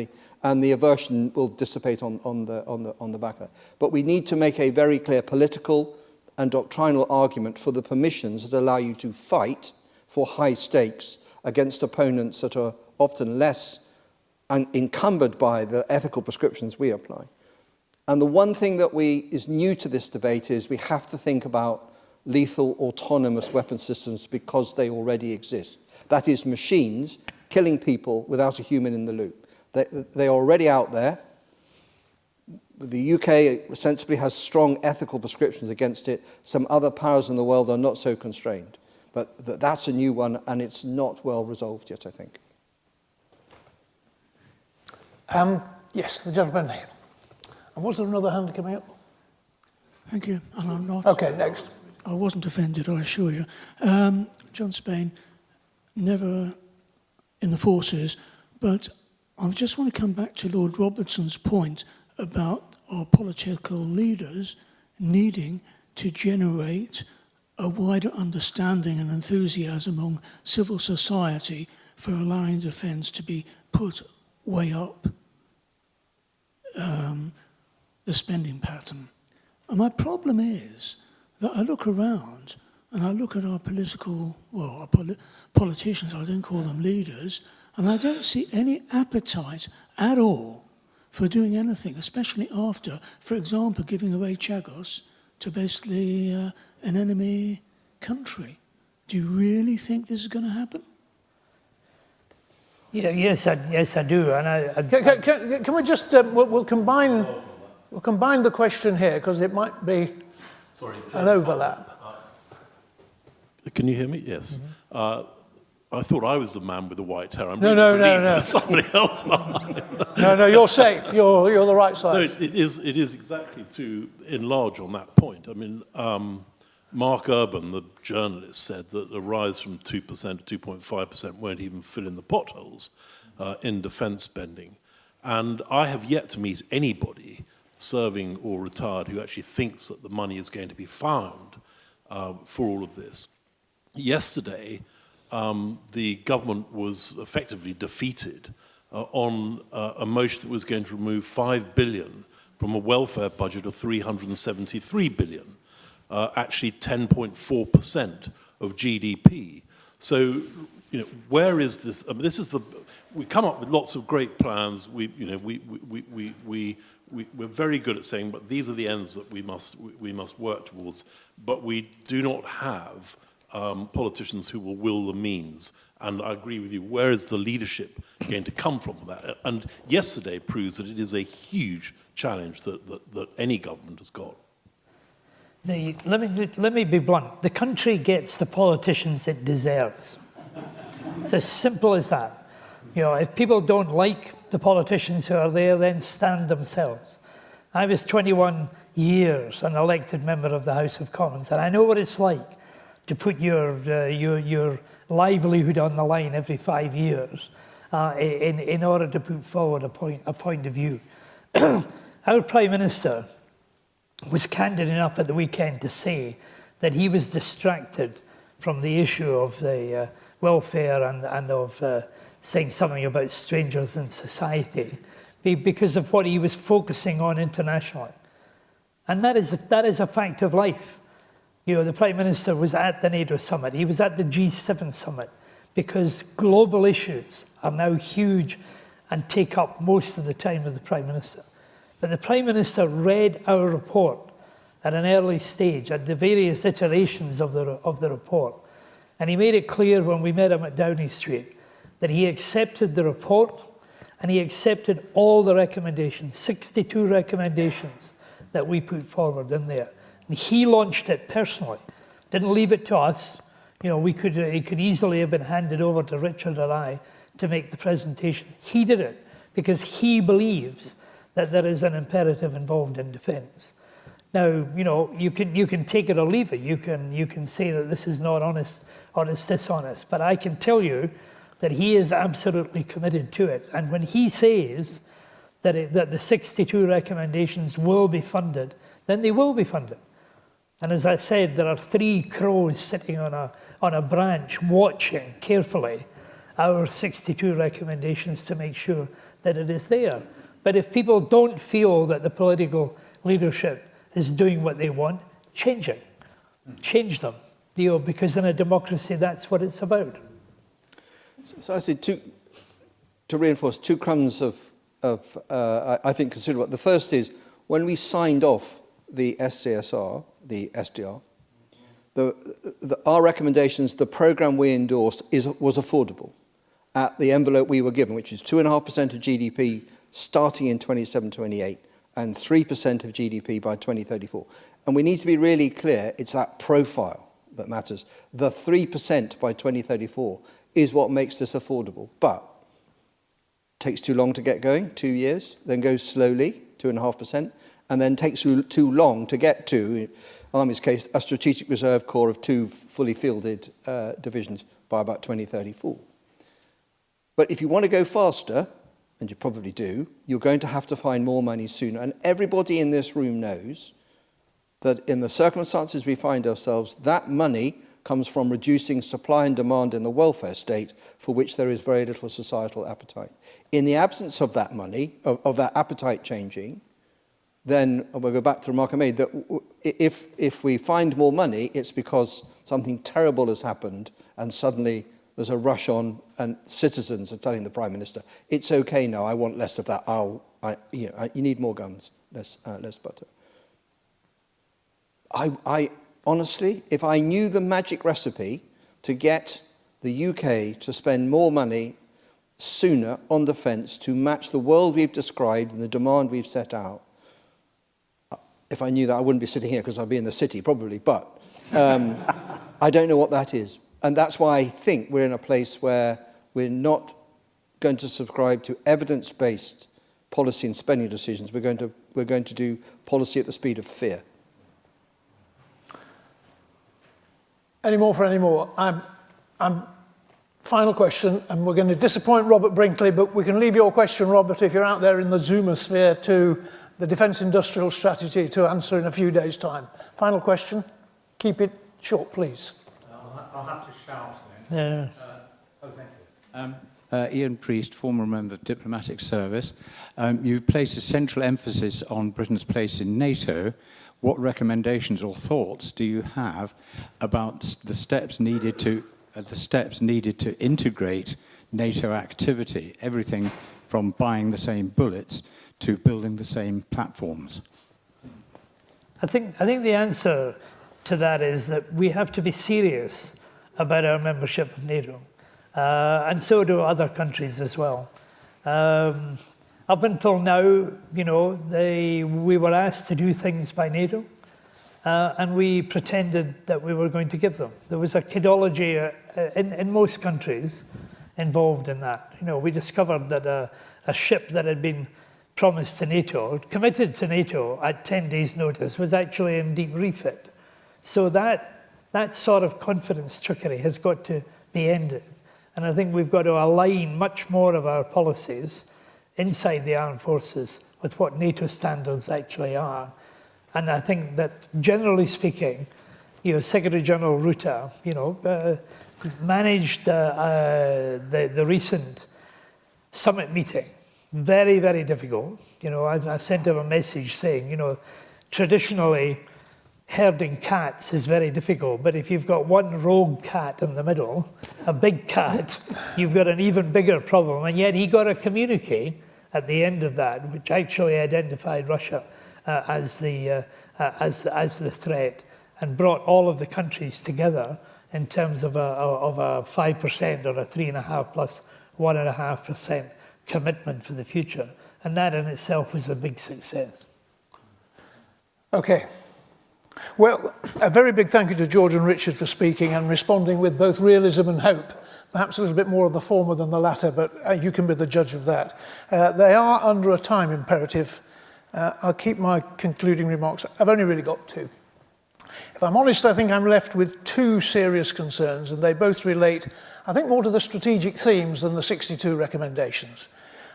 the aversion will dissipate on the back of that. But we need to make a very clear political and doctrinal argument for the permissions that allow you to fight for high stakes against opponents that are often less encumbered by the ethical prescriptions we apply. And the one thing that is new to this debate is we have to think about lethal autonomous weapon systems because they already exist. That is, machines killing people without a human in the loop. They are already out there. The UK sensibly has strong ethical prescriptions against it. Some other powers in the world are not so constrained. But that's a new one, and it's not well resolved yet, I think. Yes, the gentleman here. And was there another hand coming up? Thank you, and I'm not. Okay, next. I wasn't offended, I assure you. John Spain, never in the forces, but I just want to come back to Lord Robertson's point about our political leaders needing to generate a wider understanding and enthusiasm among civil society for allowing defence to be put way up the spending pattern. And my problem is that I look around and I look at our politicians, I don't call them leaders, and I don't see any appetite at all for doing anything, especially after, for example, giving away Chagos to basically an enemy country. Do you really think this is going to happen? Yeah, yes, I do. And Can we just, we'll combine the question here, because it might be an overlap. Can you hear me? Yes. I thought I was the man with the white hair. I'm No. somebody else behind. No, you're safe. You're the right No, side. it is exactly to enlarge on that point. I mean, Mark Urban, the journalist, said that the rise from 2% to 2.5% won't even fill in the potholes in defence spending. And I have yet to meet anybody, serving or retired, who actually thinks that the money is going to be found for all of this. Yesterday, the government was effectively defeated on a motion that was going to remove 5 billion from a welfare budget of 373 billion, actually 10.4% of GDP. So, where is this? I mean, we come up with lots of great plans. We're very good at saying, but these are the ends that we must work towards. But we do not have politicians who will the means. And I agree with you, where is the leadership going to come from for that? And yesterday proves that it is a huge challenge that any government has got. Let me be blunt. The country gets the politicians it deserves. It's as simple as that. If people don't like the politicians who are there, then stand themselves. I was 21 years an elected member of the House of Commons, and I know what it's like to put your livelihood on the line every 5 years in order to put forward a point of view. Our Prime Minister was candid enough at the weekend to say that he was distracted from the issue of the welfare and of saying something about strangers in society because of what he was focusing on internationally. And that is a fact of life. The Prime Minister was at the NATO summit. He was at the G7 summit because global issues are now huge and take up most of the time of the Prime Minister. But the Prime Minister read our report at an early stage, at the various iterations of the report. And he made it clear when we met him at Downing Street that he accepted the report and he accepted all the recommendations, 62 recommendations that we put forward in there. And he launched it personally, didn't leave it to us. It could easily have been handed over to Richard or I to make the presentation. He did it because he believes that there is an imperative involved in defence. Now, you can take it or leave it. You can say that this is not honest or it's dishonest. But I can tell you that he is absolutely committed to it. And when he says that the 62 recommendations will be funded, then they will be funded. And as I said, there are 3 crows sitting on a branch watching carefully our 62 recommendations to make sure that it is there. But if people don't feel that the political leadership is doing what they want, change it. Change them. Because in a democracy, that's what it's about. So I see to reinforce 2 crumbs of I think, considerable. The first is, when we signed off the SCSR, the SDR, our recommendations, the programme we endorsed was affordable at the envelope we were given, which is 2.5% of GDP starting in 27-28 and 3% of GDP by 2034. And we need to be really clear, it's that profile that matters. The 3% by 2034 is what makes this affordable. But it takes too long to get going, 2 years, then goes slowly, 2.5%, and then takes too long to get to, in Army's case, a strategic reserve corps of 2 fully fielded divisions by about 2034. But if you want to go faster, and you probably do, you're going to have to find more money sooner. And everybody in this room knows that in the circumstances we find ourselves, that money comes from reducing supply and demand in the welfare state, for which there is very little societal appetite. In the absence of that money, of that appetite changing, then we'll go back to the remark I made, that if we find more money, it's because something terrible has happened and suddenly there's a rush on and citizens are telling the Prime Minister, it's okay now, I want less of that, you need more guns, less butter. I honestly, if I knew the magic recipe to get the UK to spend more money sooner on defence to match the world we've described and the demand we've set out, if I knew that, I wouldn't be sitting here because I'd be in the city probably, but I don't know what that is. And that's why I think we're in a place where we're not going to subscribe to evidence-based policy and spending decisions. We're going to do policy at the speed of fear. Any more for any more? Final question, and we're going to disappoint Robert Brinkley, but we can leave your question, Robert, if you're out there in the Zoomosphere, to the Defence Industrial Strategy to answer in a few days' time. Final question. Keep it short, please. I'll have to shout then. Thank you. Ian Priest, former member of Diplomatic Service. You place a central emphasis on Britain's place in NATO. What recommendations or thoughts do you have about the steps needed to integrate NATO activity, everything from buying the same bullets to building the same platforms? I think the answer to that is that we have to be serious about our membership of NATO, and so do other countries as well. Up until now, we were asked to do things by NATO, and we pretended that we were going to give them. There was a kidology in most countries involved in that. We discovered that a ship that had been promised to NATO, committed to NATO at 10 days' notice, was actually in deep refit. So that sort of confidence trickery has got to be ended. And I think we've got to align much more of our policies inside the armed forces with what NATO standards actually are. And I think that, generally speaking, Secretary-General Rutte, managed the recent summit meeting. Very, very difficult. I sent him a message saying, traditionally, herding cats is very difficult, but if you've got one rogue cat in the middle, a big cat, you've got an even bigger problem. And yet he got a communique at the end of that, which actually identified Russia as the threat, and brought all of the countries together in terms of a 5% or a 3.5% plus 1.5% commitment for the future. And that in itself was a big success. Okay. Well, a very big thank you to George and Richard for speaking and responding with both realism and hope. Perhaps a little bit more of the former than the latter, but you can be the judge of that. They are under a time imperative. I'll keep my concluding remarks. I've only really got two. If I'm honest, I think I'm left with two serious concerns, and they both relate, I think, more to the strategic themes than the 62 recommendations.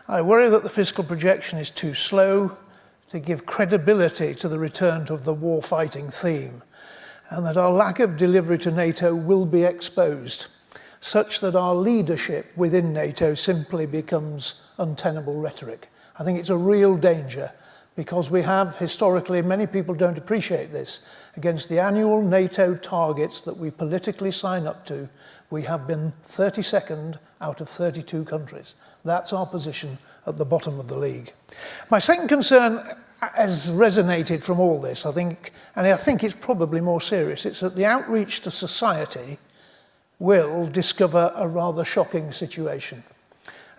I worry that the fiscal projection is too slow to give credibility to the return to the war-fighting theme, and that our lack of delivery to NATO will be exposed, such that our leadership within NATO simply becomes untenable rhetoric. I think it's a real danger, because we have historically, many people don't appreciate this, against the annual NATO targets that we politically sign up to, we have been 32nd out of 32 countries. That's our position at the bottom of the league. My second concern has resonated from all this, I think, and I think it's probably more serious. It's that the outreach to society will discover a rather shocking situation.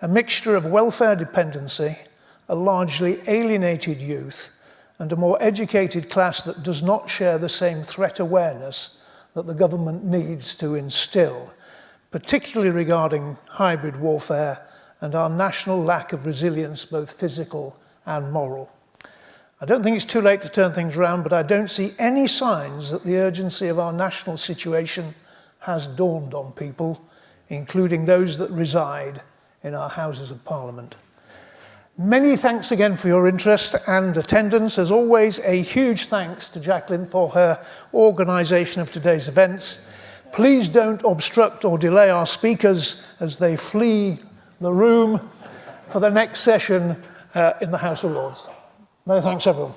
A mixture of welfare dependency, a largely alienated youth, and a more educated class that does not share the same threat awareness that the government needs to instill, particularly regarding hybrid warfare and our national lack of resilience, both physical and moral. I don't think it's too late to turn things around, but I don't see any signs that the urgency of our national situation has dawned on people, including those that reside in our Houses of Parliament. Many thanks again for your interest and attendance. As always, a huge thanks to Jacqueline for her organisation of today's events. Please don't obstruct or delay our speakers as they flee the room for the next session in the House of Lords. Many thanks, everyone.